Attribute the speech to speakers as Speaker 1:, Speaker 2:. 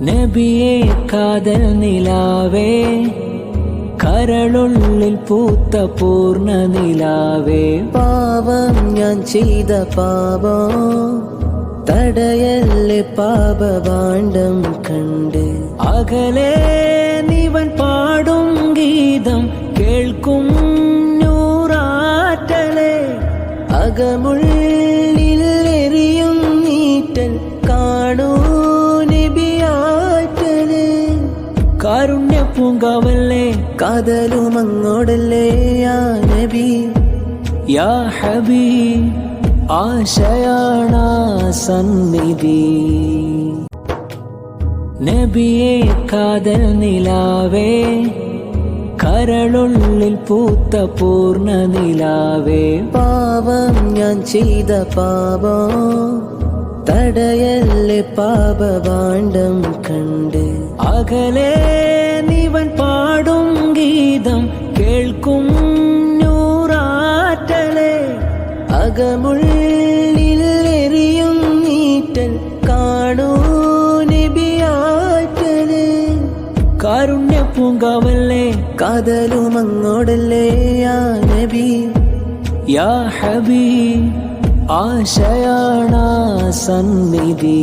Speaker 1: നബിയെ കാതൽ നിലാവേ, കരളുള്ളിൽ പൂത്ത പൂർണ്ണ നിലാവേ.
Speaker 2: പാവം ഞാൻ ചെയ്ത പാപം തടയല്ലേ പാപഭാണ്ഡം കണ്ട്.
Speaker 1: അകലെ നിവൻ പാടും ഗീതം കേൾക്കും നൂറാറ്റലേ.
Speaker 2: അകമുള്ളിൽ എറിയും നീറ്റൽ കാണൂ നബിയാറ്റലേ.
Speaker 1: കാരുണ്യ പൂങ്കാവല്ലേ,
Speaker 2: കാതലും അങ്ങോടല്ലേ യാ നബി
Speaker 1: യാ ഹബീബ്. ആശയാണ സന്നിധി. നബിയെ കാതൽ നിലാവേ, കരളുള്ളിൽ പൂത്ത പൂർണ്ണ നിലാവേ.
Speaker 2: പാവം ഞാൻ ചെയ്ത പാപം തടയല്ലേ പാപഭാണ്ഡം കണ്ട്.
Speaker 1: അകലെ നിവൻ പാടും ഗീതം കേൾക്കും നൂറാറ്റലേ.
Speaker 2: അകമുള്ളിൽ എറിയും നീറ്റൽ കാണൂ നബിയാറ്റലേ.
Speaker 1: കാരുണ്യ പൂങ്കാവല്ലേ,
Speaker 2: കാതലും അങ്ങോടല്ലേ യാ നബി
Speaker 1: യാ ഹബീബ്. ആശയാണ സന്നിധി.